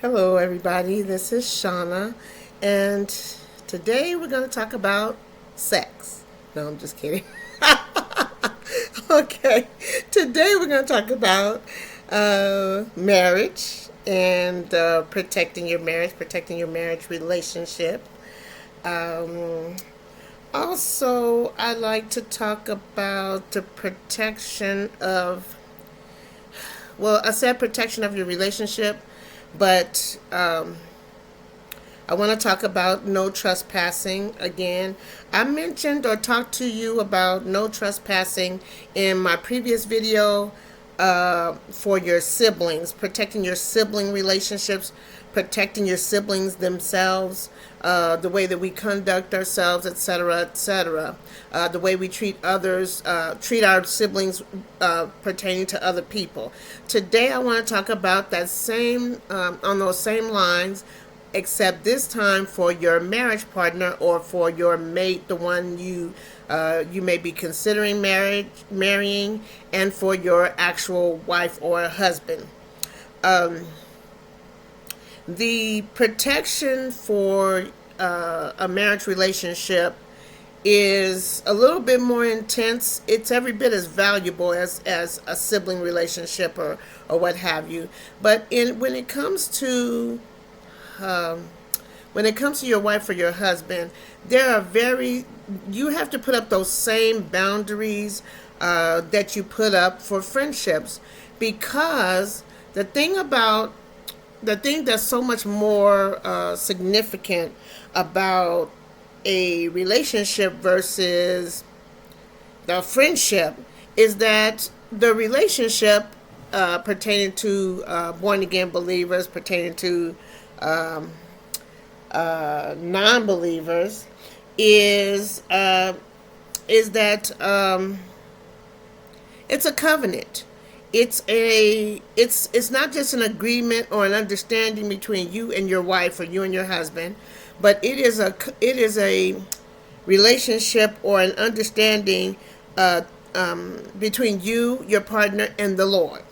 Hello, everybody. This is Shauna, and today we're going to talk about sex. No, I'm just kidding. Okay, today we're going to talk about marriage and protecting your marriage relationship. Um, Also, I like to talk about the protection of, well, I said protection of your relationship, but I want to talk about no trespassing again. I mentioned or talked to you about no trespassing in my previous video for your siblings, protecting your sibling relationships, protecting your siblings themselves, the way that we conduct ourselves, etc., etc., the way we treat others, treat our siblings pertaining to other people. Today, I want to talk about that same, on those same lines, except this time for your marriage partner or for your mate, the one you may be considering marrying, and for your actual wife or husband. The protection for a marriage relationship is a little bit more intense. It's every bit as valuable as a sibling relationship or what have you. But when it comes to your wife or your husband, you have to put up those same boundaries that you put up for friendships, because the thing that's so much more significant about a relationship versus the friendship is that the relationship pertaining to born again believers, pertaining to non-believers, is that it's a covenant. It's not just an agreement or an understanding between you and your wife or you and your husband, but it is a relationship or an understanding between you, your partner, and the Lord.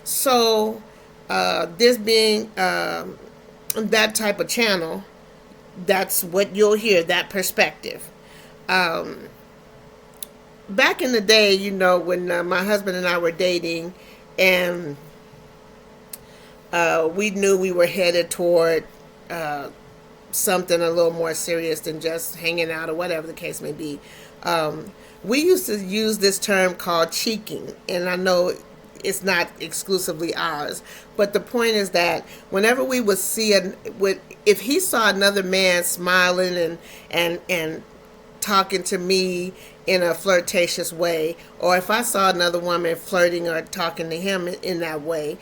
So this being that type of channel, that's what you'll hear, that perspective. Back in the day, when my husband and I were dating, and we knew we were headed toward something a little more serious than just hanging out or whatever the case may be, we used to use this term called cheeking. And I know it's not exclusively ours, but the point is that whenever we would if he saw another man smiling and talking to me in a flirtatious way, or if I saw another woman flirting or talking to him in that way,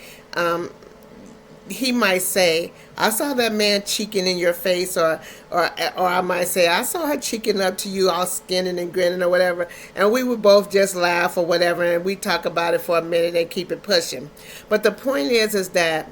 he might say, "I saw that man cheeking in your face," or I might say, "I saw her cheeking up to you, all skinning and grinning," or whatever. And we would both just laugh or whatever, and we talk about it for a minute and keep it pushing. But the point is that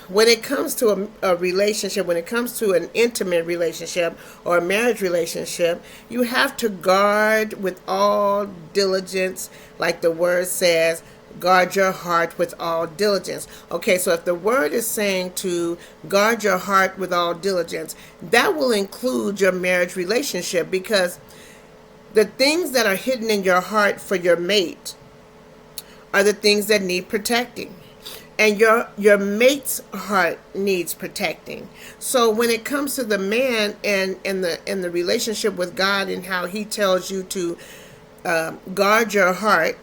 when it comes to a relationship, when it comes to an intimate relationship or a marriage relationship, you have to guard with all diligence, like the word says, guard your heart with all diligence. Okay, so if the word is saying to guard your heart with all diligence, that will include your marriage relationship, because the things that are hidden in your heart for your mate are the things that need protecting. And your mate's heart needs protecting. So when it comes to the man and the relationship with God, and how he tells you to guard your heart,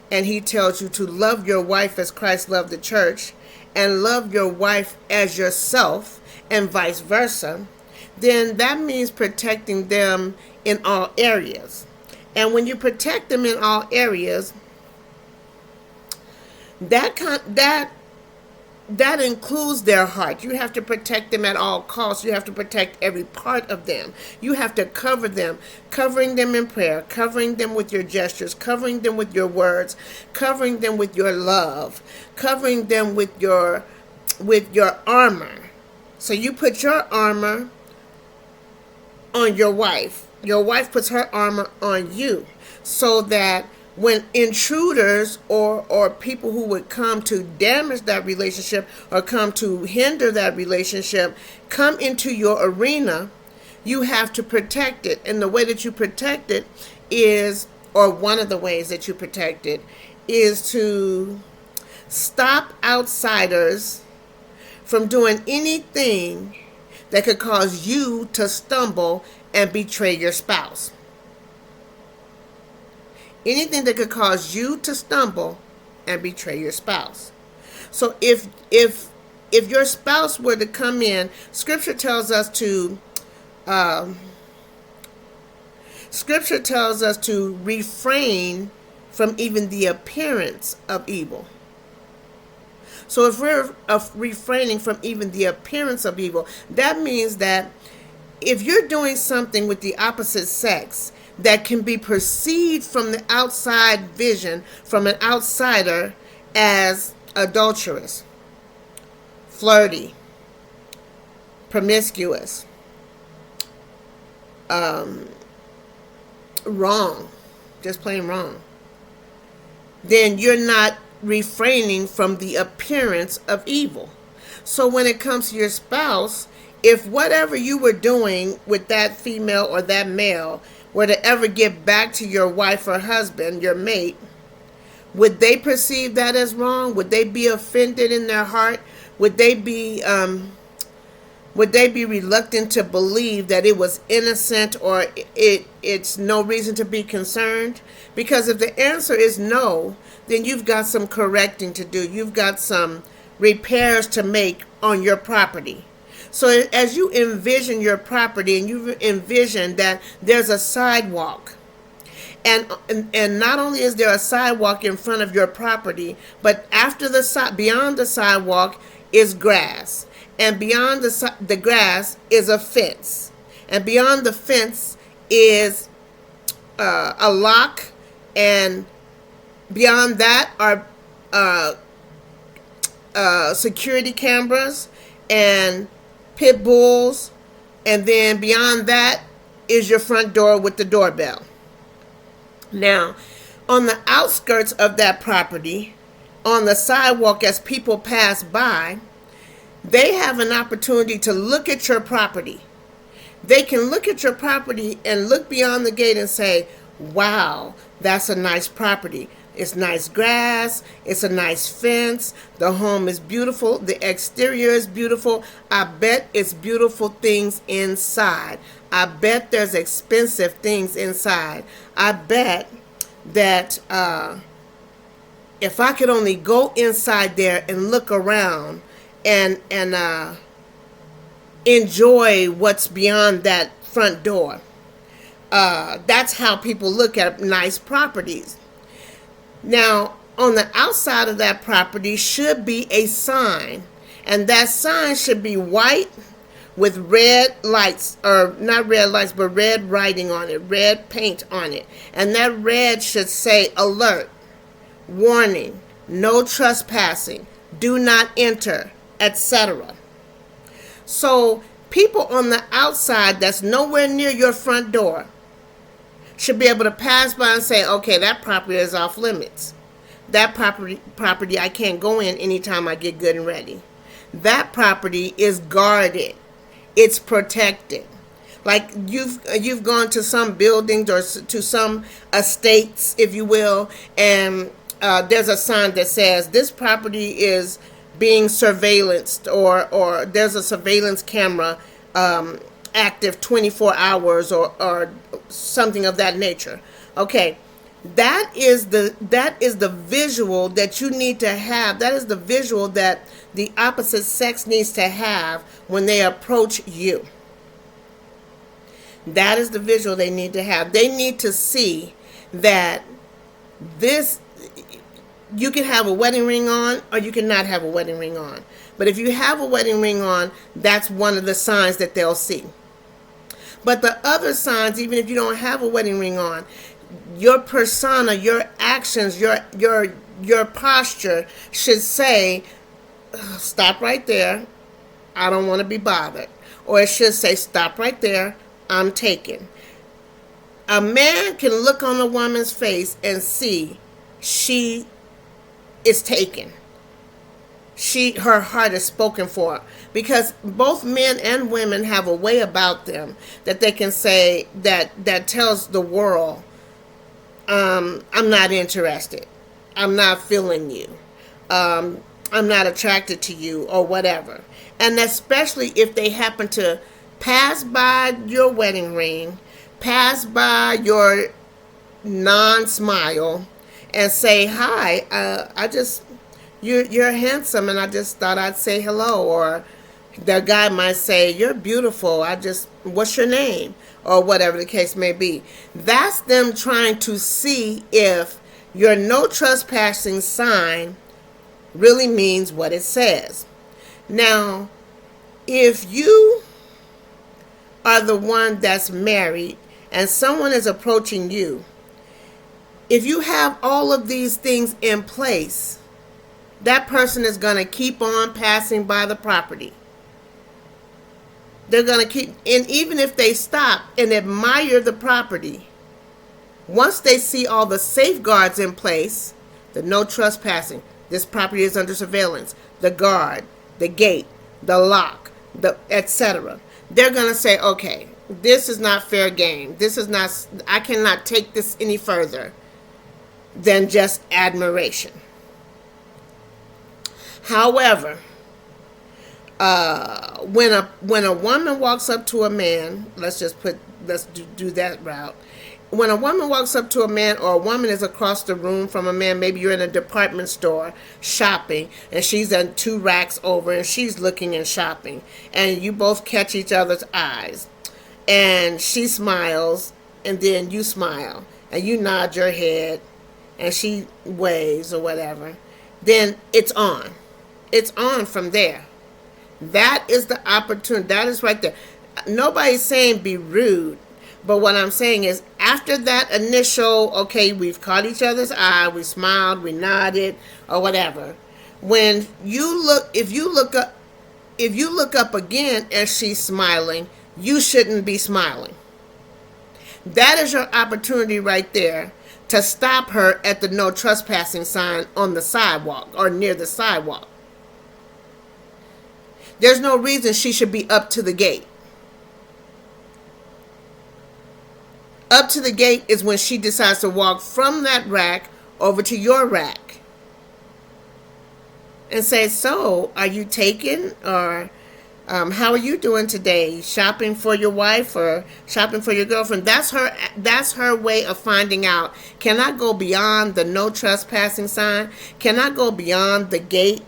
and he tells you to love your wife as Christ loved the church, and love your wife as yourself, and vice versa, then that means protecting them in all areas. And when you protect them in all areas, that includes their heart. You have to protect them at all costs. You have to protect every part of them. You have to cover them, covering them in prayer, covering them with your gestures, covering them with your words, covering them with your love, covering them with your armor. So you put your armor on your wife. Your wife puts her armor on you, so that when intruders or people who would come to damage that relationship or come to hinder that relationship come into your arena, you have to protect it. And the way that you protect it is, or one of the ways that you protect it, is to stop outsiders from doing anything that could cause you to stumble and betray your spouse. Anything that could cause you to stumble and betray your spouse. So if your spouse were to come in, Scripture tells us to refrain from even the appearance of evil. So if we're refraining from even the appearance of evil, that means that if you're doing something with the opposite sex that can be perceived from the outside vision, from an outsider, as adulterous, flirty, promiscuous, wrong, just plain wrong, then you're not refraining from the appearance of evil. So when it comes to your spouse, if whatever you were doing with that female or that male were to ever get back to your wife or husband, your mate, would they perceive that as wrong? Would they be offended in their heart? Would they be reluctant to believe that it was innocent, or it's no reason to be concerned? Because if the answer is no, then you've got some correcting to do. You've got some repairs to make on your property. So as you envision your property and you envision that there's a sidewalk, and not only is there a sidewalk in front of your property, but beyond the sidewalk is grass, and beyond the grass is a fence, and beyond the fence is a lock, and beyond that are security cameras and pit bulls, and then beyond that is your front door with the doorbell. Now, on the outskirts of that property, on the sidewalk as people pass by, they have an opportunity to look at your property. They can look at your property and look beyond the gate and say, wow, that's a nice property. It's nice grass. It's a nice fence. The home is beautiful. The exterior is beautiful. I bet it's beautiful things inside. I bet there's expensive things inside. I bet that if I could only go inside there and look around and enjoy what's beyond that front door. That's how people look at nice properties. Now, on the outside of that property should be a sign, and that sign should be white with red lights, or not red lights, but red writing on it, red paint on it. And that red should say alert, warning, no trespassing, do not enter, etc. So people on the outside that's nowhere near your front door should be able to pass by and say, okay, that property is off limits. That property I can't go in anytime I get good and ready. That property is guarded. It's protected. Like you've gone to some buildings or to some estates, if you will, and there's a sign that says this property is being surveillanced, or there's a surveillance camera active 24 hours or something of that nature. Okay, that is the visual that you need to have. That is the visual that the opposite sex needs to have when they approach you. That is the visual they need to have. They need to see that you can have a wedding ring on, or you cannot have a wedding ring on. But if you have a wedding ring on, that's one of the signs that they'll see. But the other signs, even if you don't have a wedding ring on, your persona, your actions, your posture should say, stop right there, I don't want to be bothered. Or it should say, stop right there, I'm taken. A man can look on a woman's face and see she is taken. Her heart is spoken for, because both men and women have a way about them that they can say that tells the world, I'm not interested, I'm not feeling you, I'm not attracted to you, or whatever. And especially if they happen to pass by your wedding ring, pass by your non-smile, and say, hi, you're handsome, and I just thought I'd say hello. Or the guy might say, you're beautiful, what's your name? Or whatever the case may be. That's them trying to see if your no trespassing sign really means what it says. Now, if you are the one that's married and someone is approaching you, if you have all of these things in place, that person is going to keep on passing by the property. They're going to keep, and even if they stop and admire the property, once they see all the safeguards in place, the no trespassing, this property is under surveillance, the guard, the gate, the lock, the etc., they're going to say, okay, this is not fair game. I cannot take this any further than just admiration. However, when a woman walks up to a man, let's do that route. When a woman walks up to a man, or a woman is across the room from a man, maybe you're in a department store shopping, and she's on 2 racks over, and she's looking and shopping, and you both catch each other's eyes, and she smiles, and then you smile, and you nod your head, and she waves or whatever, then it's on. It's on from there. That is the opportunity. That is right there. Nobody's saying be rude. But what I'm saying is, after that initial, okay, we've caught each other's eye, we smiled, we nodded, or whatever. When you look, if you look up again and she's smiling, you shouldn't be smiling. That is your opportunity right there to stop her at the no trespassing sign on the sidewalk or near the sidewalk. There's no reason she should be up to the gate. Up to the gate is when she decides to walk from that rack over to your rack and say, so, are you taken? Or how are you doing today? Shopping for your wife or shopping for your girlfriend? That's her way of finding out. Can I go beyond the no trespassing sign? Can I go beyond the gate?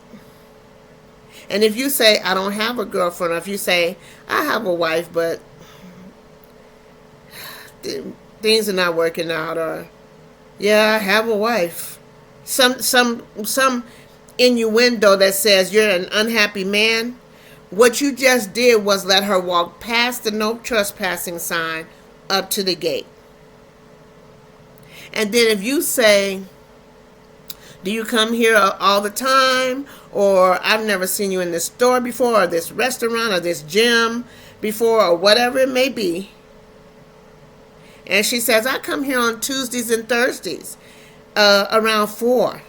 And if you say, I don't have a girlfriend, or if you say, I have a wife, but things are not working out, or yeah, I have a wife, some innuendo that says you're an unhappy man, what you just did was let her walk past the no trespassing sign up to the gate. And then if you say, do you come here all the time? Or I've never seen you in this store before, or this restaurant, or this gym before, or whatever it may be. And she says, I come here on Tuesdays and Thursdays around 4.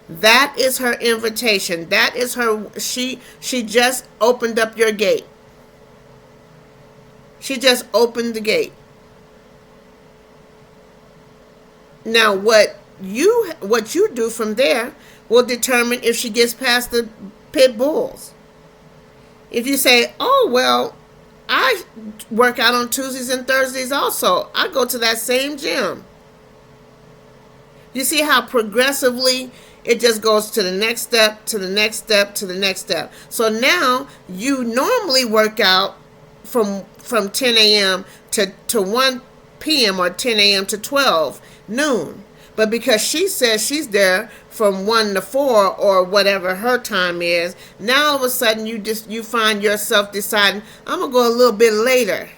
That is her invitation. That is her, she just opened up your gate. She just opened the gate. Now what you do from there will determine if she gets past the pit bulls. If you say, oh, well, I work out on Tuesdays and Thursdays also. I go to that same gym. You see how progressively it just goes to the next step, to the next step, to the next step. So now you normally work out from 10 a.m. to 1 p.m. or 10 a.m. to 12 noon. But because she says she's there from 1 to 4 or whatever her time is, now all of a sudden you find yourself deciding, I'm going to go a little bit later,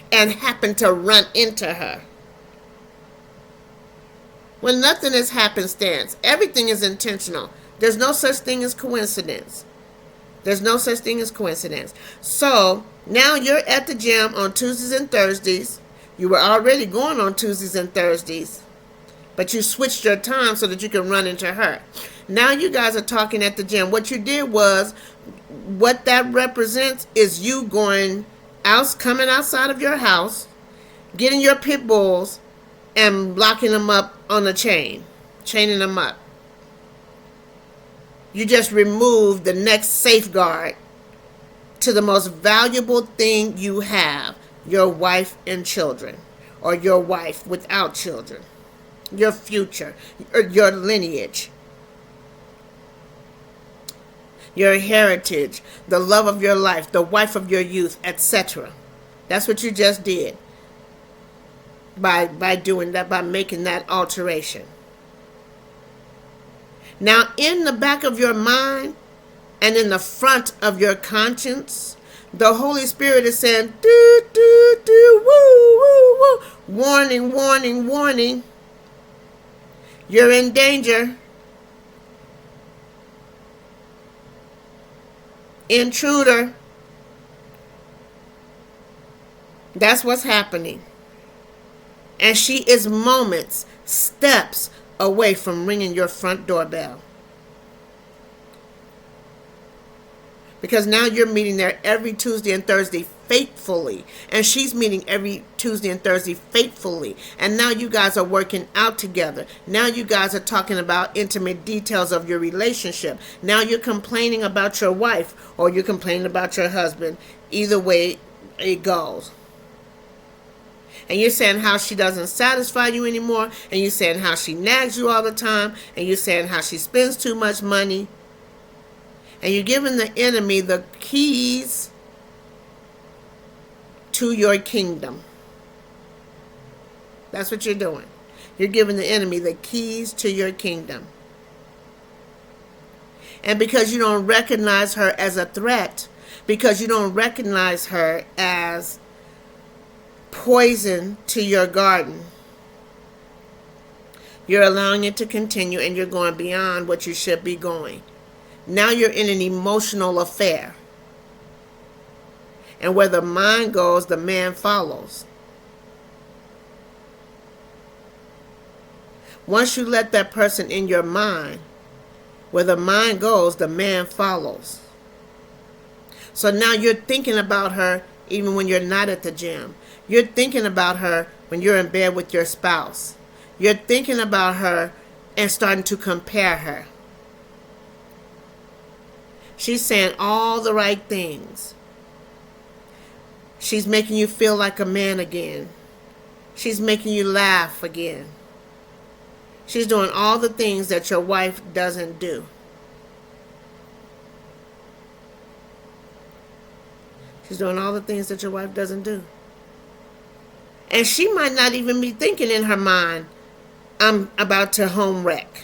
and happen to run into her. When nothing is happenstance, everything is intentional. There's no such thing as coincidence. There's no such thing as coincidence. So now you're at the gym on Tuesdays and Thursdays. You were already going on Tuesdays and Thursdays, but you switched your time so that you can run into her. Now you guys are talking at the gym. What you did was, what that represents is you coming outside of your house, getting your pit bulls, and locking them up on a chaining them up. You just removed the next safeguard to the most valuable thing you have, your wife and children, or your wife without children, your future, or your lineage, your heritage, the love of your life, the wife of your youth, etc. That's what you just did by doing that, by making that alteration. Now, in the back of your mind and in the front of your conscience, the Holy Spirit is saying, do, do, do, woo, woo, woo. Warning, warning, warning. You're in danger. Intruder. That's what's happening. And she is moments, steps away from ringing your front doorbell. Because now you're meeting there every Tuesday and Thursday faithfully. And she's meeting every Tuesday and Thursday faithfully. And now you guys are working out together. Now you guys are talking about intimate details of your relationship. Now you're complaining about your wife, or you're complaining about your husband. Either way it goes. And you're saying how she doesn't satisfy you anymore. And you're saying how she nags you all the time. And you're saying how she spends too much money. And you're giving the enemy the keys to your kingdom. That's what you're doing. You're giving the enemy the keys to your kingdom. And because you don't recognize her as a threat, because you don't recognize her as poison to your garden, you're allowing it to continue, and you're going beyond what you should be going. Now you're in an emotional affair. And where the mind goes, the man follows. Once you let that person in your mind, where the mind goes, the man follows. So now you're thinking about her even when you're not at the gym. You're thinking about her when you're in bed with your spouse. You're thinking about her and starting to compare her. She's saying all the right things. She's making you feel like a man again. She's making you laugh again. She's doing all the things that your wife doesn't do. She's doing all the things that your wife doesn't do. And she might not even be thinking in her mind, I'm about to home wreck.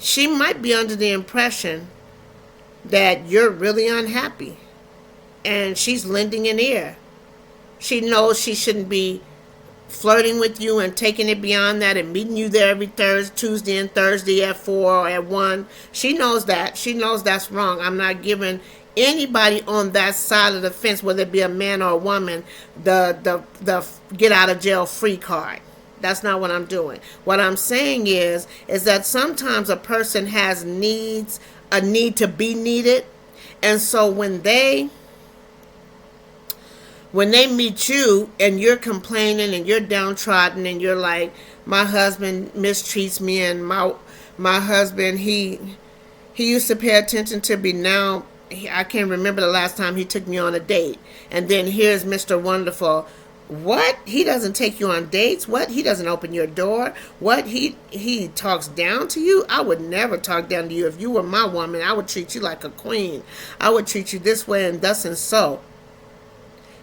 She might be under the impression that you're really unhappy. And she's lending an ear. She knows she shouldn't be flirting with you and taking it beyond that and meeting you there every Tuesday and Thursday at 4 or at 1. She knows that. She knows that's wrong. I'm not giving anybody on that side of the fence, whether it be a man or a woman, the get out of jail free card. That's not what I'm doing. What I'm saying is that sometimes a person has needs, a need to be needed. And so when they meet you and you're complaining and you're downtrodden and you're like, my husband mistreats me, and my husband, he used to pay attention to me. Now I can't remember the last time he took me on a date. And then here's Mr. Wonderful. What? He doesn't take you on dates? What? He doesn't open your door? What? He talks down to you? I would never talk down to you. If you were my woman, I would treat you like a queen. I would treat you this way and thus and so.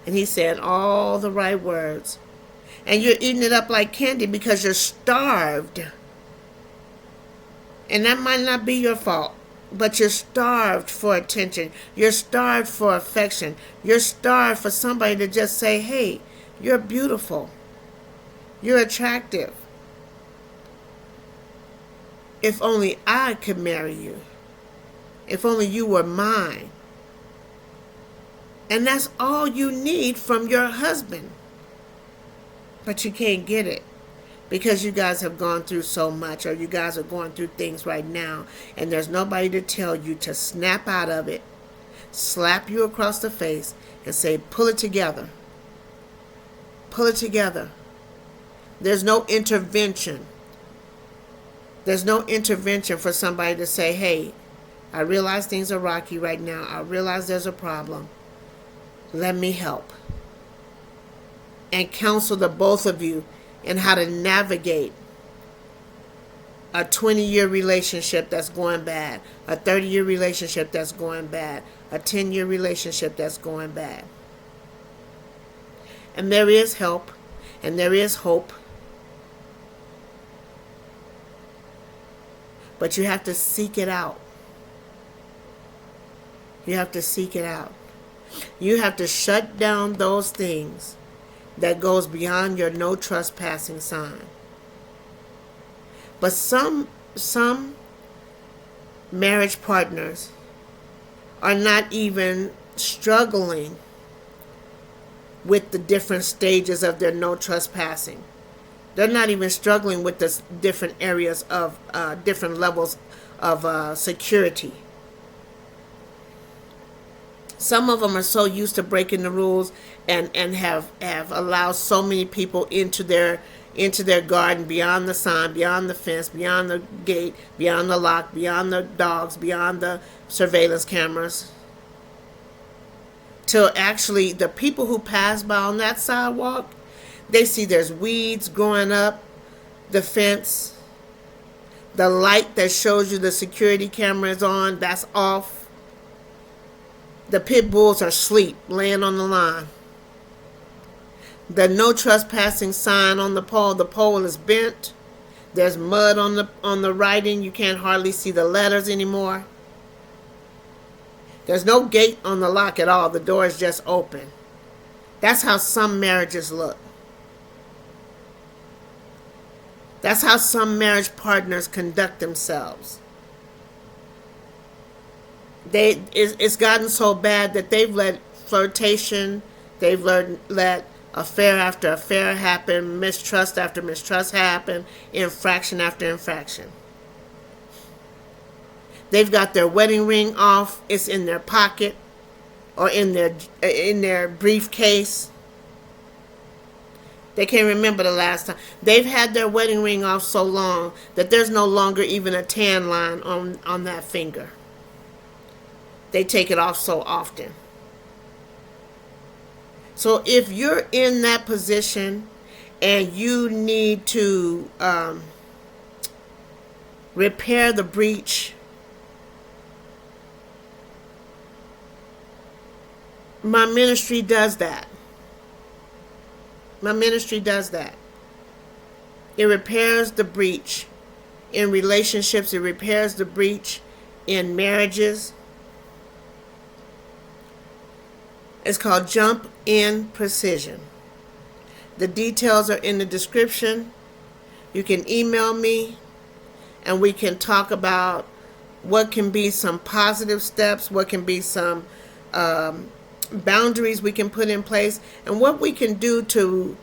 And he's saying all the right words. And you're eating it up like candy because you're starved. And that might not be your fault. But you're starved for attention. You're starved for affection. You're starved for somebody to just say, hey, you're beautiful. You're attractive. If only I could marry you. If only you were mine. And that's all you need from your husband. But you can't get it because you guys have gone through so much, or you guys are going through things right now, and there's nobody to tell you to snap out of it, slap you across the face, and say, pull it together. Pull it together. There's no intervention. There's no intervention for somebody to say, hey, I realize things are rocky right now. I realize there's a problem. Let me help. And counsel the both of you in how to navigate a 20-year relationship that's going bad, a 30-year relationship that's going bad, a 10-year relationship that's going bad. And there is help, and there is hope. But you have to seek it out. You have to seek it out. You have to shut down those things that goes beyond your no trespassing sign. But some marriage partners are not even struggling with the different stages of their no trespassing. They're not even struggling with the different areas of different levels of security. Some of them are so used to breaking the rules and have allowed so many people into their garden, beyond the sign, beyond the fence, beyond the gate, beyond the lock, beyond the dogs, beyond the surveillance cameras. Till actually the people who pass by on that sidewalk, they see there's weeds growing up the fence. The light that shows you the security camera is on, that's off. The pit bulls are asleep, laying on the line. The no trespassing sign on the pole is bent. There's mud on the writing. You can't hardly see the letters anymore. There's no gate on the lock at all. The door is just open. That's how some marriages look. That's how some marriage partners conduct themselves. It's gotten so bad that they've let flirtation, they've let affair after affair happen, mistrust after mistrust happen, infraction after infraction. They've got their wedding ring off, it's in their pocket or in their briefcase. They can't remember the last time. They've had their wedding ring off so long that there's no longer even a tan line on that finger. They take it off so often. So if you're in that position and you need to repair the breach, my ministry does that. My ministry does that. It repairs the breach in relationships. It repairs the breach in marriages. It's called Jump in Precision. The details are in the description. You can email me and we can talk about what can be some positive steps, what can be some boundaries we can put in place, and what we can do to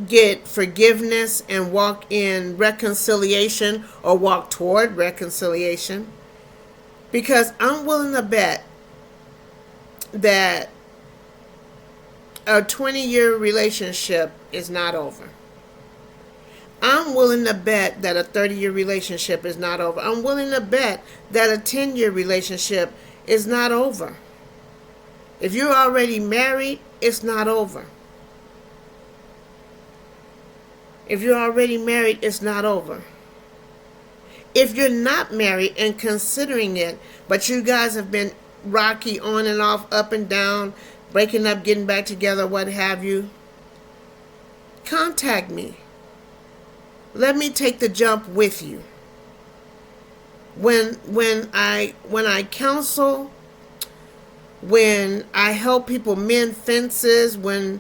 get forgiveness and walk in reconciliation or walk toward reconciliation. Because I'm willing to bet that a 20-year relationship is not over. I'm willing to bet that a 30-year relationship is not over. I'm willing to bet that a 10-year relationship is not over. If you're already married, it's not over. If you're already married, it's not over. If you're not married and considering it, but you guys have been rocky on and off, up and down, breaking up, getting back together, what have you, contact me. Let me take the jump with you. When I counsel, when I help people mend fences, when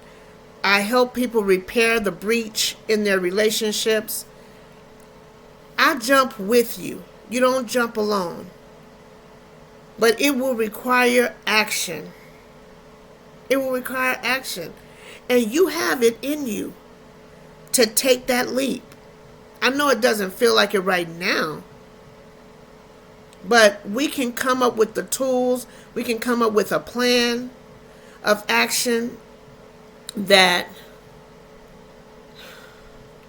I help people repair the breach in their relationships, I jump with you. You don't jump alone. But it will require action. It will require action. And you have it in you to take that leap. I know it doesn't feel like it right now, but we can come up with the tools, we can come up with a plan of action that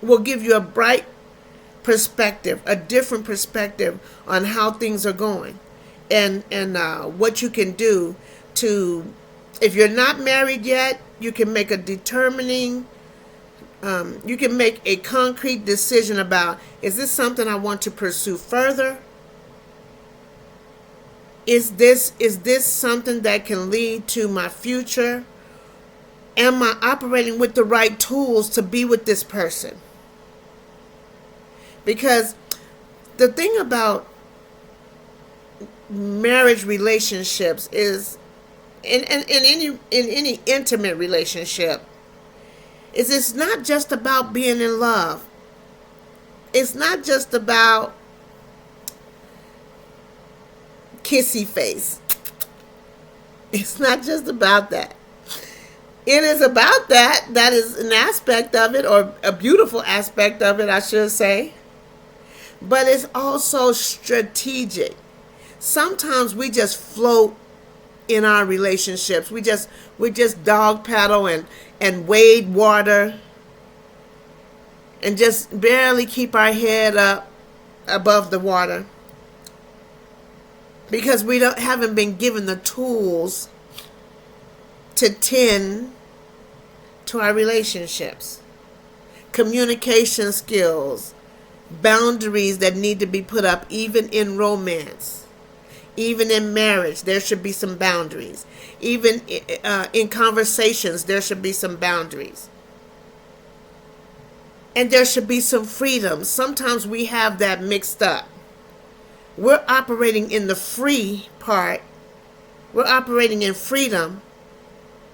will give you a bright perspective, a different perspective on how things are going, and what you can do to, if you're not married yet, you can make a determining, you can make a concrete decision about, is this something I want to pursue further? Is this something that can lead to my future? Am I operating with the right tools to be with this person? Because the thing about marriage relationships is, in any intimate relationship, is it's not just about being in love. It's not just about kissy face. It's not just about that. It is about that. That is an aspect of it, or a beautiful aspect of it, I should say. But it's also strategic. Sometimes we just float in our relationships. We just dog paddle and wade water and just barely keep our head up above the water, because we haven't been given the tools to tend to our relationships. Communication skills, boundaries that need to be put up, even in romance, even in marriage. There should be some boundaries. Even in conversations, there should be some boundaries. And there should be some freedom. Sometimes we have that mixed up. We're operating in the free part. We're operating in freedom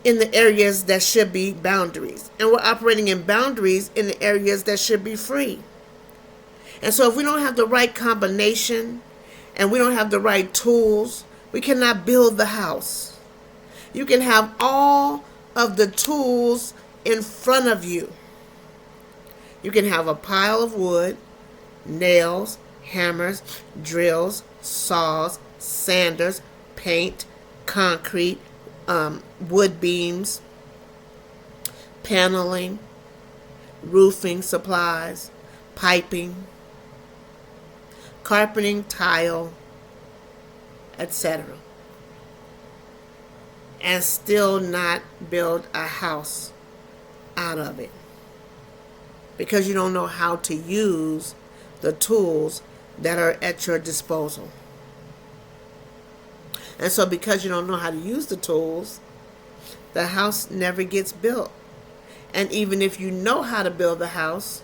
in the areas that should be boundaries. And we're operating in boundaries in the areas that should be free. And so if we don't have the right combination and we don't have the right tools, we cannot build the house. You can have all of the tools in front of you. You can have a pile of wood, nails, hammers, drills, saws, sanders, paint, concrete, wood beams, paneling, roofing supplies, piping, carpeting, tile, etc. And still not build a house out of it, because you don't know how to use the tools that are at your disposal. And so because you don't know how to use the tools, the house never gets built. And even if you know how to build the house,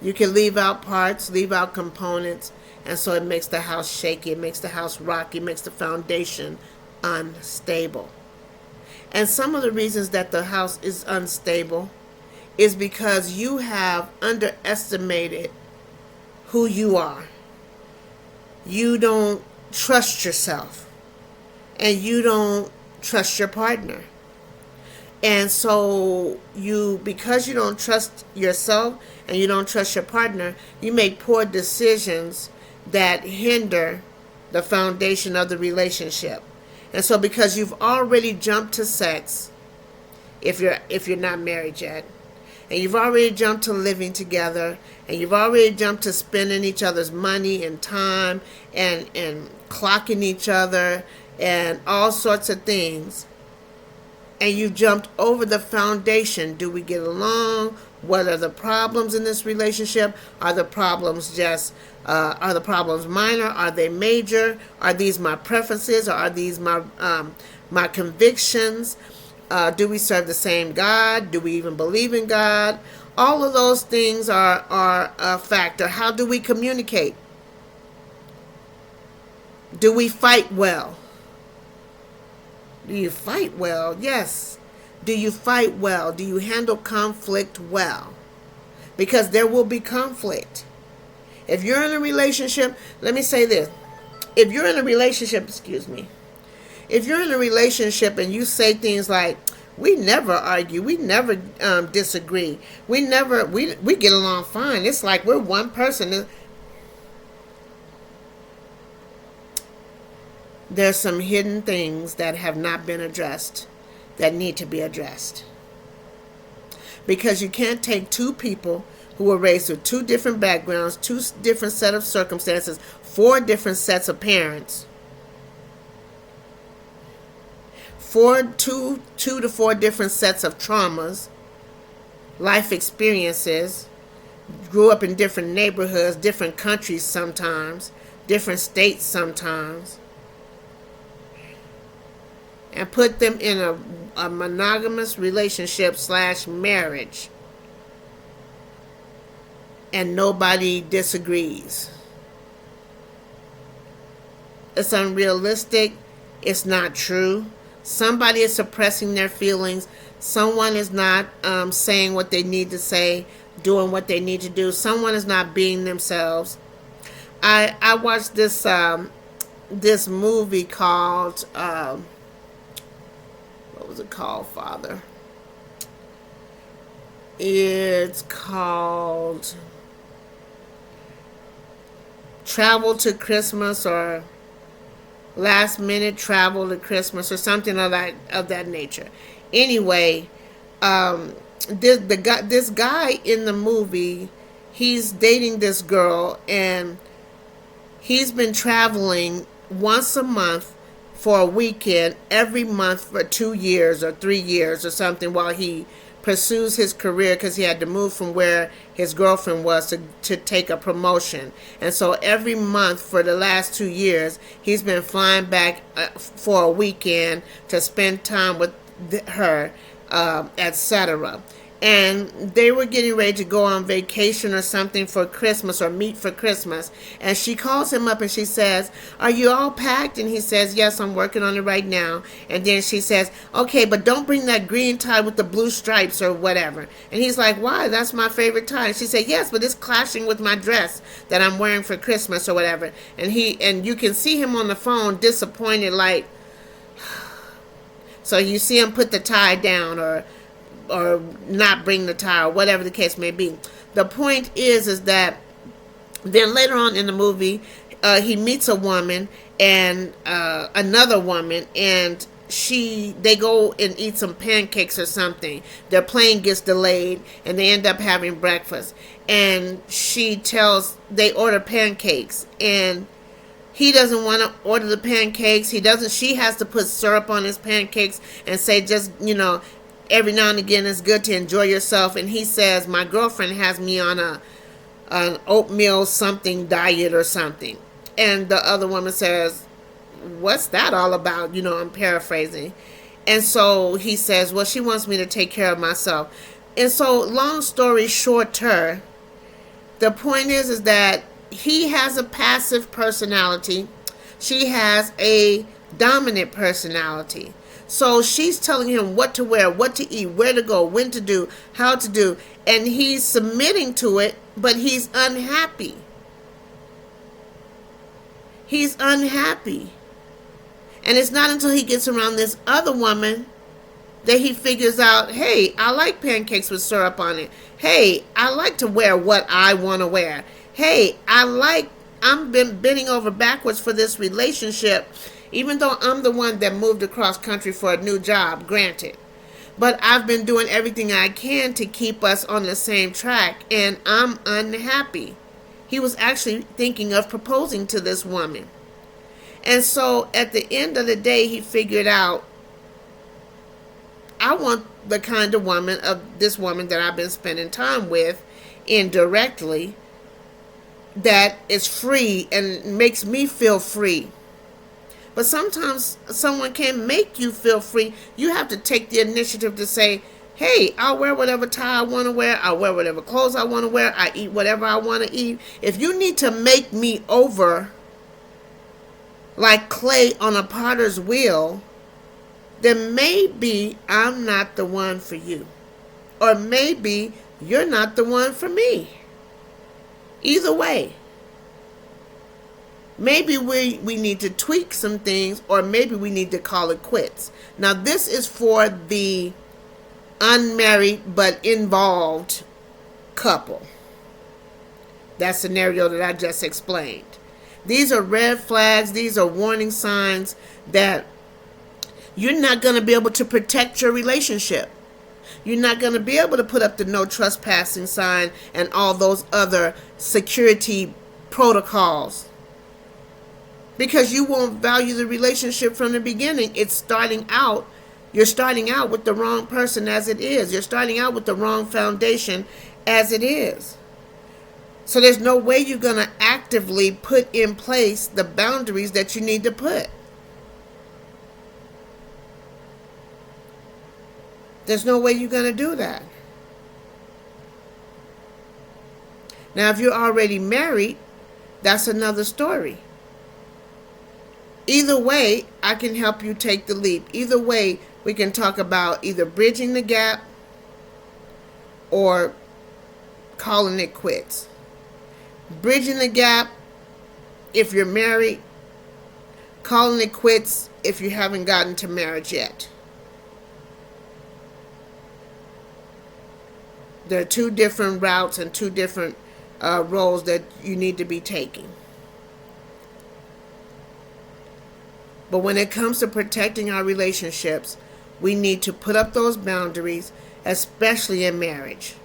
you can leave out parts, leave out components, and so it makes the house shaky, it makes the house rocky, it makes the foundation unstable. And some of the reasons that the house is unstable is because you have underestimated who you are. You don't trust yourself, and you don't trust your partner. And so because you don't trust yourself and you don't trust your partner, you make poor decisions that hinder the foundation of the relationship. And so because you've already jumped to sex, if you're not married yet, and you've already jumped to living together, and you've already jumped to spending each other's money and time and clocking each other and all sorts of things, and you jumped over the foundation. Do we get along? What are the problems in this relationship? Are the problems minor? Are they major? Are these my preferences, or are these my convictions? Do we serve the same God? Do we even believe in God? All of those things are a factor. How do we communicate? Do we fight well? Do you fight well? Yes. Do you fight well? Do you handle conflict well? Because there will be conflict. If you're in a relationship, let me say this. If you're in a relationship, If you're in a relationship and you say things like, we never argue, we never disagree, we get along fine, it's like we're one person. There's some hidden things that have not been addressed that need to be addressed. Because you can't take two people who were raised with two different backgrounds, two different set of circumstances, four different sets of parents, two to four different sets of traumas, life experiences, grew up in different neighborhoods, different countries sometimes, different states sometimes, and put them in a monogamous relationship / marriage, and nobody disagrees. It's unrealistic. It's not true. Somebody is suppressing their feelings. Someone is not saying what they need to say, doing what they need to do. Someone is not being themselves. I watched this movie called what was it called, Father? It's called Travel to Christmas, or Last Minute Travel to Christmas, or something of that nature. Anyway, this guy in the movie, he's dating this girl, and he's been traveling once a month for a weekend every month for 2 years or 3 years or something, while he pursues his career, because he had to move from where his girlfriend was to take a promotion. And so every month for the last 2 years, he's been flying back for a weekend to spend time with her, etc. And they were getting ready to go on vacation or something for Christmas, or meet for Christmas. And she calls him up and she says, are you all packed? And he says, yes, I'm working on it right now. And then she says, okay, but don't bring that green tie with the blue stripes or whatever. And he's like, why? That's my favorite tie. And she said, yes, but it's clashing with my dress that I'm wearing for Christmas or whatever. And you can see him on the phone disappointed, like, so you see him put the tie down, or not bring the tie, or whatever the case may be. The point is that then later on in the movie, he meets a woman and another woman, and they go and eat some pancakes or something. Their plane gets delayed, and they end up having breakfast. And they order pancakes, and he doesn't want to order the pancakes. She has to put syrup on his pancakes and say, just, every now and again it's good to enjoy yourself. And he says, my girlfriend has me on an oatmeal something diet or something. And the other woman says, what's that all about? I'm paraphrasing. And so he says, well, she wants me to take care of myself. And so, long story shorter, the point is that he has a passive personality. She has a dominant personality. So she's telling him what to wear, what to eat, where to go, when to do, how to do. And he's submitting to it, but he's unhappy. He's unhappy. And it's not until he gets around this other woman that he figures out, hey, I like pancakes with syrup on it. Hey, I like to wear what I want to wear. Hey, I'm been bending over backwards for this relationship, even though I'm the one that moved across country for a new job, granted. But I've been doing everything I can to keep us on the same track, and I'm unhappy. He was actually thinking of proposing to this woman. And so at the end of the day, he figured out, I want the kind of woman, of this woman that I've been spending time with indirectly, that is free and makes me feel free. But sometimes someone can make you feel free. You have to take the initiative to say, hey, I'll wear whatever tie I want to wear. I'll wear whatever clothes I want to wear. I eat whatever I want to eat. If you need to make me over like clay on a potter's wheel, then maybe I'm not the one for you. Or maybe you're not the one for me. Either way, Maybe we need to tweak some things, or maybe we need to call it quits. Now, this is for the unmarried but involved couple. That scenario that I just explained. These are red flags. These are warning signs that you're not going to be able to protect your relationship. You're not going to be able to put up the no trespassing sign and all those other security protocols, because you won't value the relationship from the beginning. You're starting out with the wrong person as it is. You're starting out with the wrong foundation as it is. So there's no way you're going to actively put in place the boundaries that you need to put. There's no way you're going to do that. Now, if you're already married, that's another story. Either way, I can help you take the leap. Either way, we can talk about either bridging the gap or calling it quits. Bridging the gap if you're married, calling it quits if you haven't gotten to marriage yet. There are two different routes and two different roles that you need to be taking. But when it comes to protecting our relationships, we need to put up those boundaries, especially in marriage.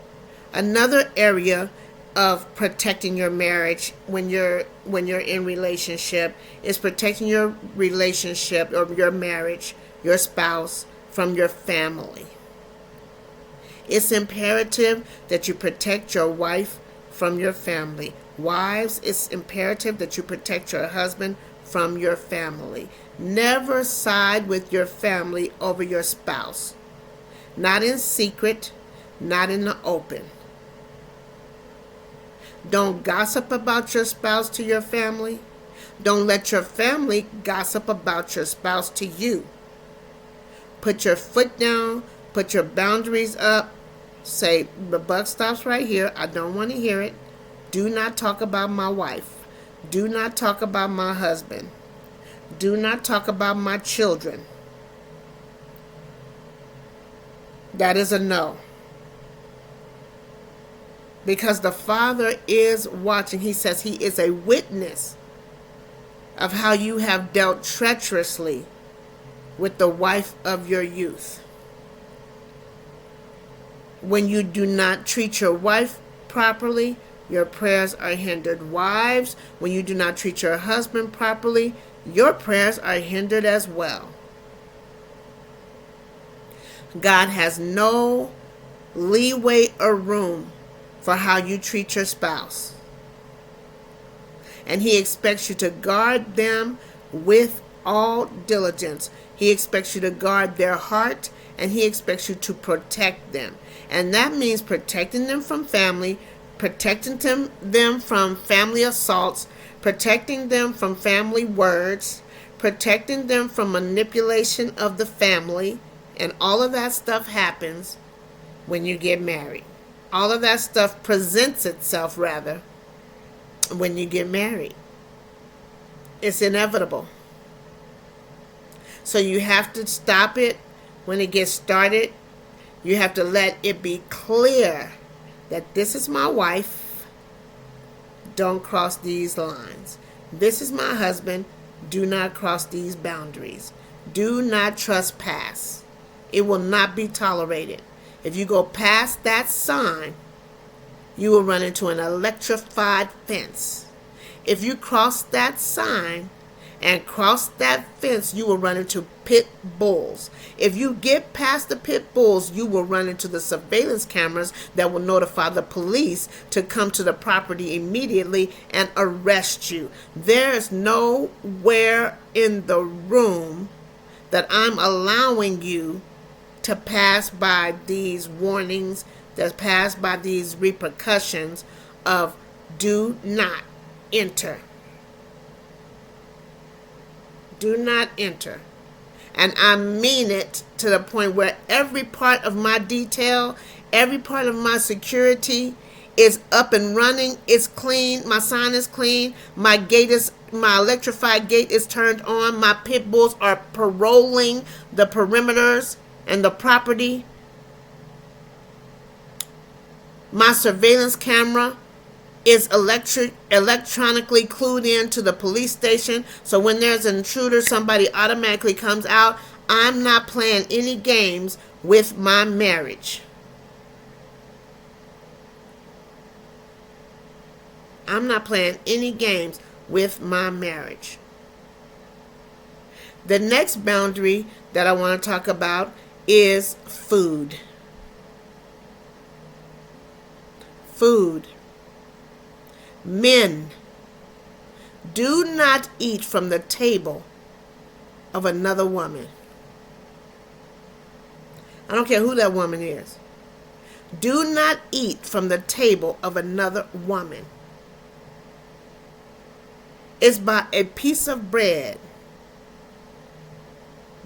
Another area of protecting your marriage when you're in relationship is protecting your relationship or your marriage, your spouse, from your family. It's imperative that you protect your wife from your family. Wives, it's imperative that you protect your husband from your family. Never side with your family over your spouse. Not in secret, not in the open. Don't gossip about your spouse to your family. Don't let your family gossip about your spouse to you. Put your foot down. Put your boundaries up. Say, the buck stops right here. I don't want to hear it. Do not talk about my wife. Do not talk about my husband. Do not talk about my children. That is a no. Because the Father is watching. He says he is a witness of how you have dealt treacherously with the wife of your youth. When you do not treat your wife properly, your prayers are hindered. Wives, when you do not treat your husband properly, your prayers are hindered as well. God has no leeway or room for how you treat your spouse. And he expects you to guard them with all diligence. He expects you to guard their heart, and he expects you to protect them. And that means protecting them from family, protecting them from family assaults, protecting them from family words, protecting them from manipulation of the family. And all of that stuff happens when you get married. All of that stuff presents itself, rather, when you get married. It's inevitable. So you have to stop it when it gets started. You have to let it be clear that this is my wife. Don't cross these lines. This is my husband. Do not cross these boundaries. Do not trespass. It will not be tolerated. If you go past that sign, you will run into an electrified fence. If you cross that sign and cross that fence, you will run into pit bulls. If you get past the pit bulls, you will run into the surveillance cameras that will notify the police to come to the property immediately and arrest you. There's nowhere in the room that I'm allowing you to pass by these warnings, that pass by these repercussions of do not enter. Do not enter. And I mean it to the point where every part of my detail, every part of my security is up and running. It's clean. My sign is clean. My electrified gate is turned on. My pit bulls are paroling the perimeters and the property. My surveillance camera is electronically clued in to the police station. So when there's an intruder, somebody automatically comes out. I'm not playing any games with my marriage. I'm not playing any games with my marriage. The next boundary that I want to talk about is food. Food. Men, do not eat from the table of another woman. I don't care who that woman is. Do not eat from the table of another woman. It's by a piece of bread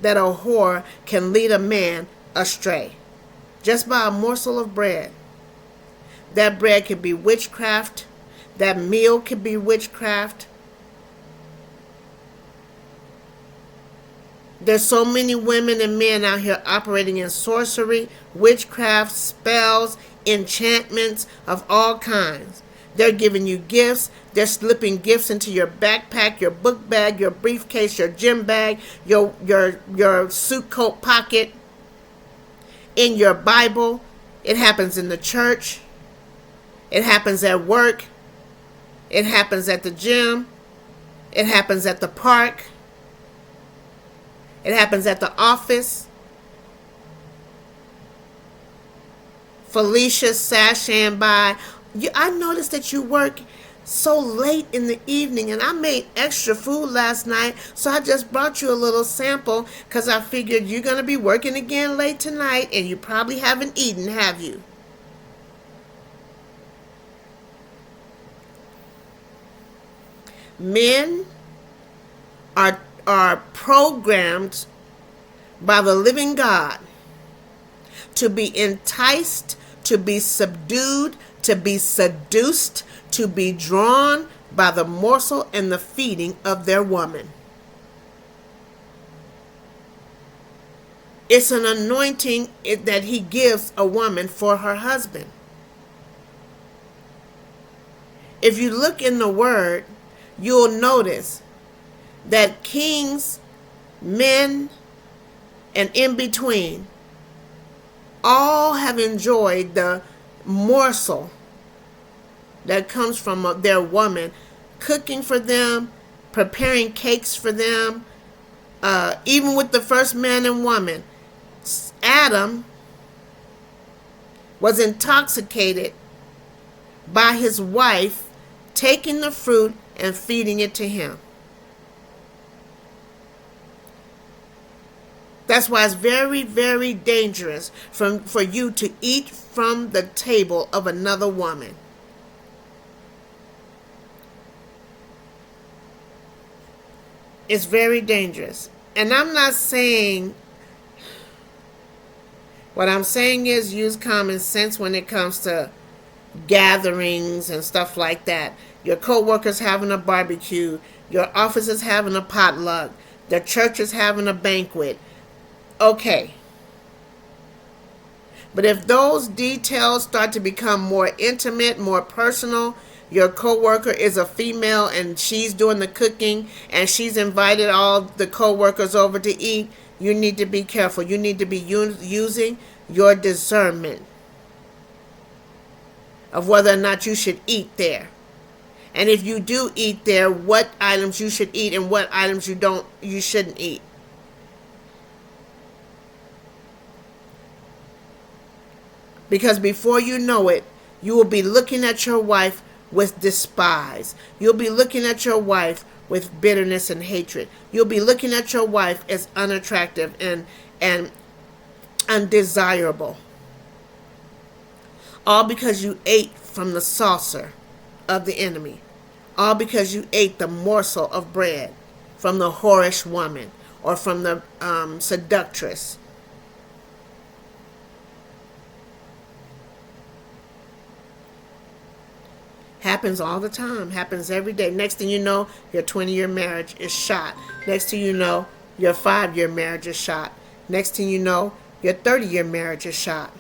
that a whore can lead a man astray. Just by a morsel of bread. That bread can be witchcraft. That meal can be witchcraft. There's so many women and men out here operating in sorcery, witchcraft, spells, enchantments of all kinds. They're giving you gifts. They're slipping gifts into your backpack, your book bag, your briefcase, your gym bag, your suit coat pocket, in your Bible. It happens in the church. It happens at work. It happens at the gym. It happens at the park. It happens at the office. Felicia sashaying by. I noticed that you work so late in the evening, and I made extra food last night, so I just brought you a little sample because I figured you're going to be working again late tonight, and you probably haven't eaten, have you? Men are programmed by the living God to be enticed, to be subdued, to be seduced, to be drawn by the morsel and the feeding of their woman. It's an anointing that he gives a woman for her husband. If you look in the word, you'll notice that kings, men, and in between all have enjoyed the morsel that comes from their woman, cooking for them, preparing cakes for them. Even with the first man and woman, Adam was intoxicated by his wife taking the fruit and feeding it to him. That's why it's very, very dangerous for you to eat from the table of another woman. It's very dangerous. And I'm not saying, what I'm saying is use common sense when it comes to gatherings and stuff like that. Your co-workers having a barbecue, your office is having a potluck, the church is having a banquet. Okay. But if those details start to become more intimate, more personal, your coworker is a female and she's doing the cooking and she's invited all the coworkers over to eat, you need to be careful. You need to be using your discernment of whether or not you should eat there. And if you do eat there, what items you should eat and what items you shouldn't eat. Because before you know it, you will be looking at your wife with despise. You'll be looking at your wife with bitterness and hatred. You'll be looking at your wife as unattractive and undesirable. All because you ate from the saucer of the enemy. All because you ate the morsel of bread from the whorish woman or from the seductress. Happens all the time. Happens every day. Next thing you know, your 20-year marriage is shot. Next thing you know, your 5-year marriage is shot. Next thing you know, your 30-year marriage is shot.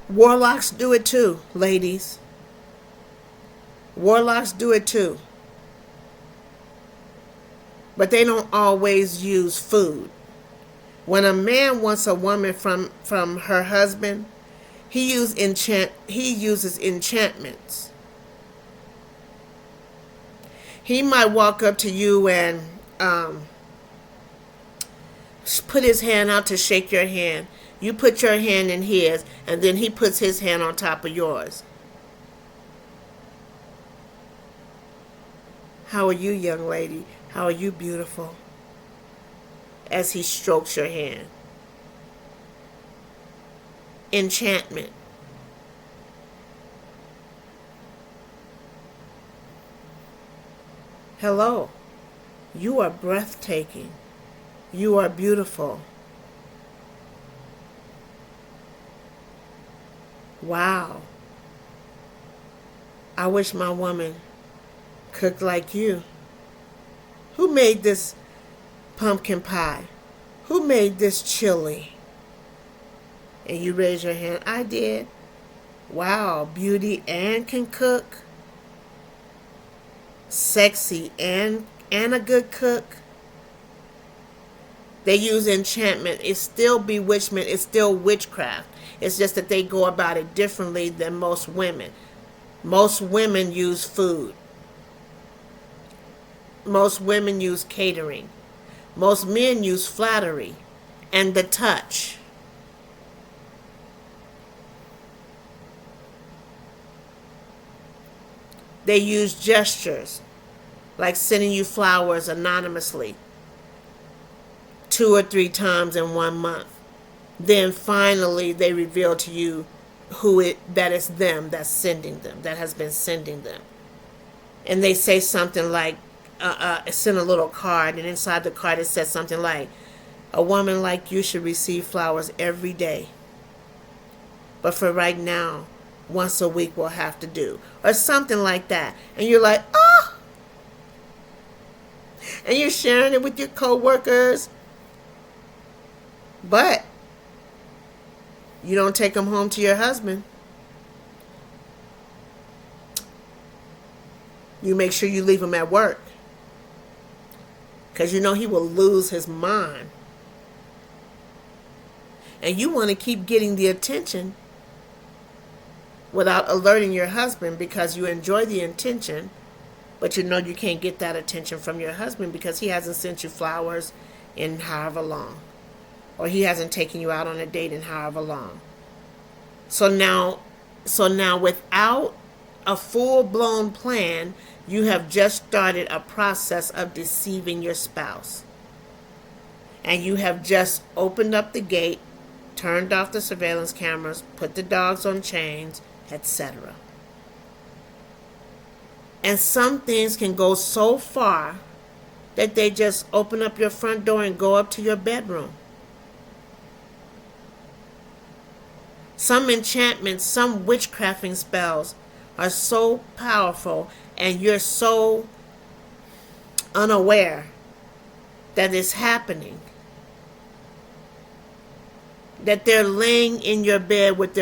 Warlocks do it too, ladies. Warlocks do it too. But they don't always use food. When a man wants a woman from her husband, he uses enchantments. He might walk up to you and put his hand out to shake your hand. You put your hand in his, and then he puts his hand on top of yours. How are you, young lady? How are you, beautiful? As he strokes your hand. Enchantment. Hello. You are breathtaking. You are beautiful. Wow. I wish my woman cooked like you. Who made this pumpkin pie? Who made this chili? And you raise your hand. I did. Wow, beauty and can cook. Sexy and a good cook. They use enchantment. It's still bewitchment. It's still witchcraft. It's just that they go about it differently than most women. Most women use food. Most women use catering. Most men use flattery and the touch. They use gestures, like sending you flowers anonymously 2 or 3 times in 1 month. Then finally they reveal to you that it's them that's sending them, that has been sending them. And they say something like, send a little card, and inside the card it says something like, a woman like you should receive flowers every day. But for right now, once a week will have to do. Or something like that. And you're like, oh! And you're sharing it with your coworkers. But you don't take them home to your husband. You make sure you leave him at work. Because you know he will lose his mind. And you want to keep getting the attention without alerting your husband, because you enjoy the attention, but you know you can't get that attention from your husband because he hasn't sent you flowers in however long. Or he hasn't taken you out on a date in however long. So now without a full-blown plan, you have just started a process of deceiving your spouse. And you have just opened up the gate, turned off the surveillance cameras, put the dogs on chains, etc. And some things can go so far that they just open up your front door and go up to your bedroom. Some enchantments, some witchcrafting spells are so powerful, and you're so unaware that it's happening, that they're laying in your bed with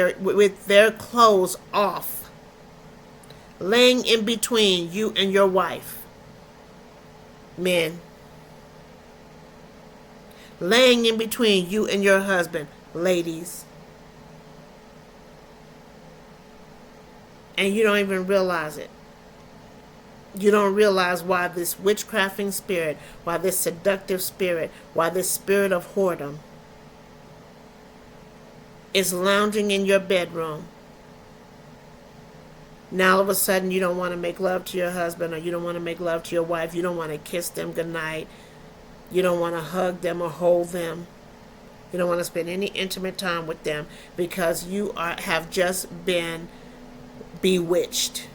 their clothes off, laying in between you and your wife. Men. Laying in between you and your husband. Ladies. And you don't even realize it. You don't realize why this witchcrafting spirit, why this seductive spirit, why this spirit of whoredom is lounging in your bedroom. Now all of a sudden you don't want to make love to your husband, or you don't want to make love to your wife. You don't want to kiss them goodnight. You don't want to hug them or hold them. You don't want to spend any intimate time with them because you have just been bewitched.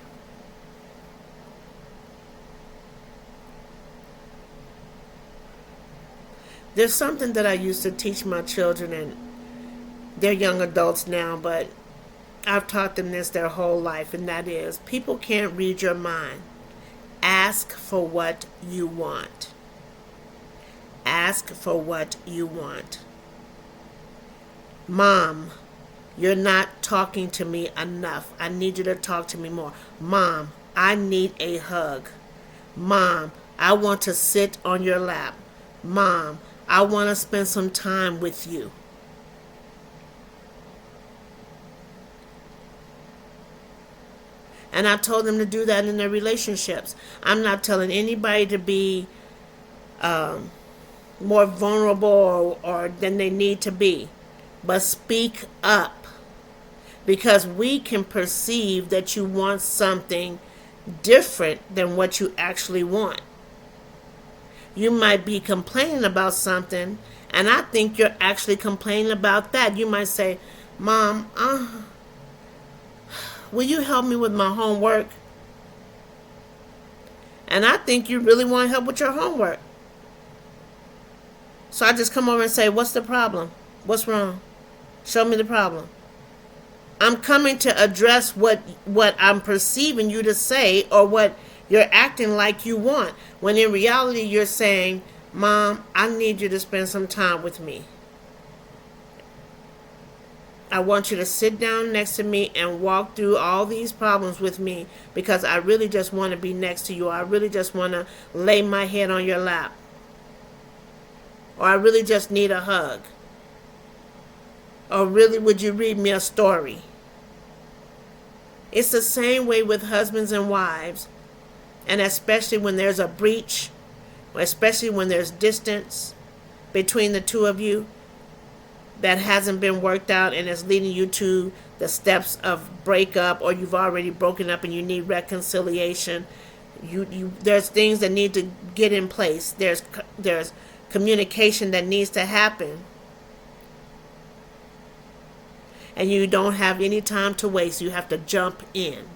There's something that I used to teach my children, and they're young adults now, but I've taught them this their whole life, and that is people can't read your mind. Ask for what you want. Ask for what you want. Mom, you're not talking to me enough. I need you to talk to me more. Mom, I need a hug. Mom, I want to sit on your lap. Mom, I want to spend some time with you. And I told them to do that in their relationships. I'm not telling anybody to be more vulnerable or than they need to be. But speak up. Because we can perceive that you want something different than what you actually want. You might be complaining about something, and I think you're actually complaining about that. You might say, Mom, will you help me with my homework? And I think you really want help with your homework. So I just come over and say, what's the problem? What's wrong? Show me the problem. I'm coming to address what I'm perceiving you to say, or what you're acting like you want. When in reality you're saying, Mom, I need you to spend some time with me. I want you to sit down next to me and walk through all these problems with me, because I really just want to be next to you. I really just want to lay my head on your lap. Or I really just need a hug. Or really, would you read me a story? It's the same way with husbands and wives. And especially when there's a breach, especially when there's distance between the two of you that hasn't been worked out and is leading you to the steps of breakup, or you've already broken up and you need reconciliation. There's things that need to get in place. There's communication that needs to happen. And you don't have any time to waste. You have to jump in.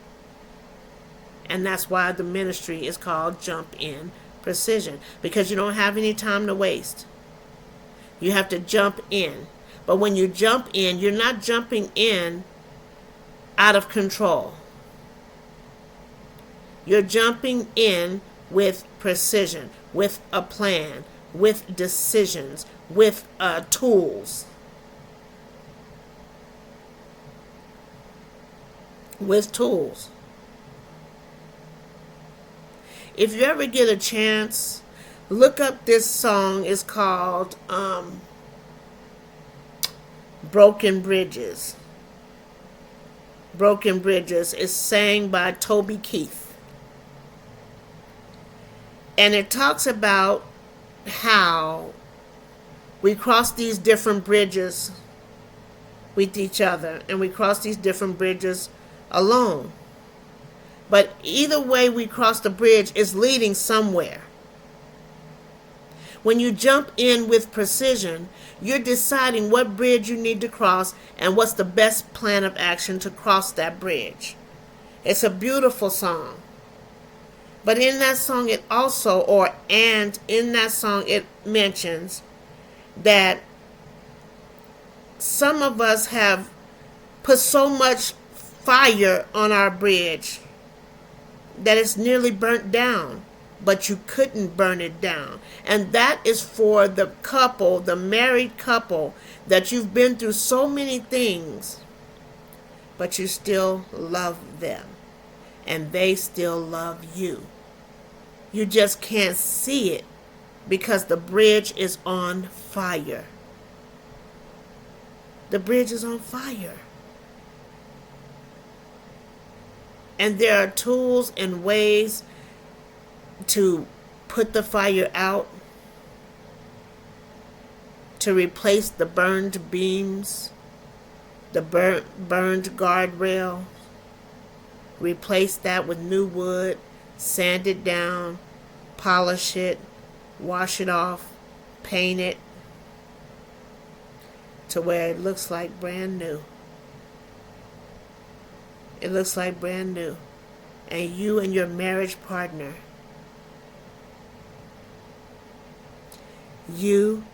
And that's why the ministry is called Jump In Precision. Because you don't have any time to waste. You have to jump in. But when you jump in, you're not jumping in out of control. You're jumping in with precision, with a plan, with decisions, with tools. With tools. If you ever get a chance, look up this song. It's called Broken Bridges. Broken Bridges is sang by Toby Keith. And it talks about how we cross these different bridges with each other, and we cross these different bridges alone. But either way we cross the bridge is leading somewhere. When you jump in with precision, you're deciding what bridge you need to cross and what's the best plan of action to cross that bridge. It's a beautiful song. But in that song it mentions that some of us have put so much fire on our bridge that it's nearly burnt down, but you couldn't burn it down. And that is for the couple, the married couple, that you've been through so many things, but you still love them, and they still love you. You just can't see it because the bridge is on fire. The bridge is on fire. And there are tools and ways to put the fire out, to replace the burned beams, the burned guardrail. Replace that with new wood, sand it down, polish it, wash it off, paint it to where it looks like brand new. It looks like brand new. And you and your marriage partner, you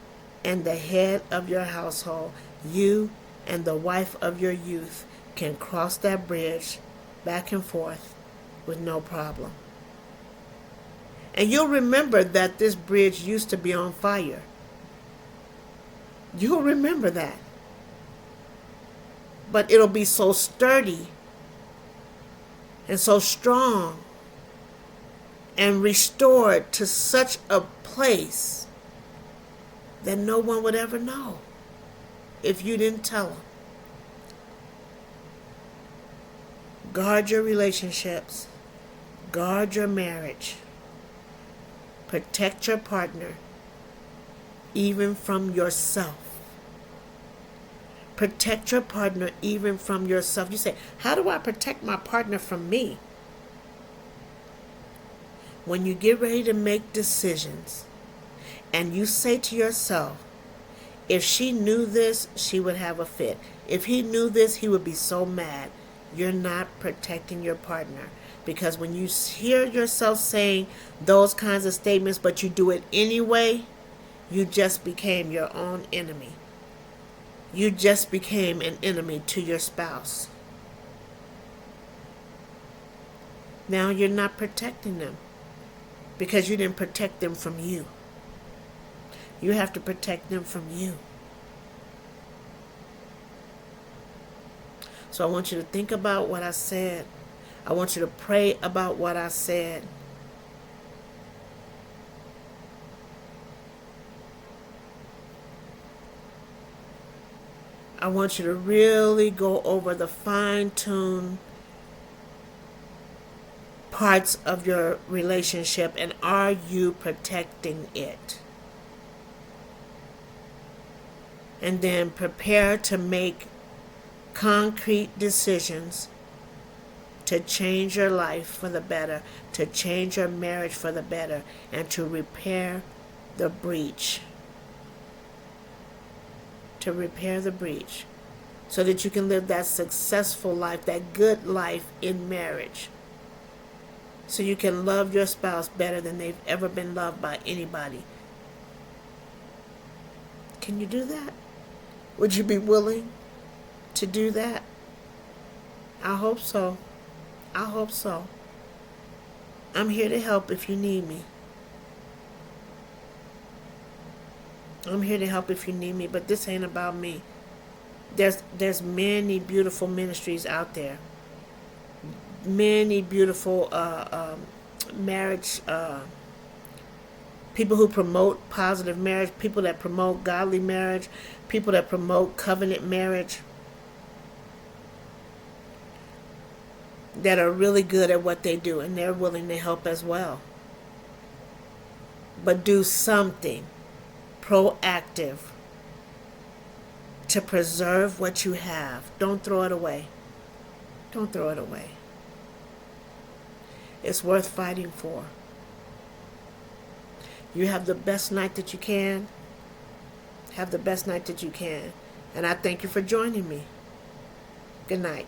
and the head of your household, you and the wife of your youth can cross that bridge back and forth with no problem. And you'll remember that this bridge used to be on fire. You'll remember that. But it'll be so sturdy and so strong and restored to such a place that no one would ever know if you didn't tell them. Guard your relationships. Guard your marriage. Protect your partner, even from yourself. Protect your partner even from yourself. You say, how do I protect my partner from me? When you get ready to make decisions and you say to yourself, if she knew this, she would have a fit. If he knew this, he would be so mad. You're not protecting your partner. Because when you hear yourself saying those kinds of statements, but you do it anyway, you just became your own enemy. You just became an enemy to your spouse. Now you're not protecting them because you didn't protect them from you. You have to protect them from you. So I want you to think about what I said. I want you to pray about what I said. I want you to really go over the fine-tuned parts of your relationship, and are you protecting it? And then prepare to make concrete decisions to change your life for the better, to change your marriage for the better, and to repair the breach. To repair the breach so that you can live that successful life, that good life in marriage. So you can love your spouse better than they've ever been loved by anybody. Can you do that? Would you be willing to do that? I hope so. I hope so. I'm here to help if you need me. I'm here to help if you need me, but this ain't about me. There's many beautiful ministries out there. Many beautiful marriage people who promote positive marriage, people that promote godly marriage, people that promote covenant marriage, that are really good at what they do, and they're willing to help as well. But do something proactive to preserve what you have. Don't throw it away. Don't throw it away. It's worth fighting for. You have the best night that you can. Have the best night that you can. And I thank you for joining me. Good night.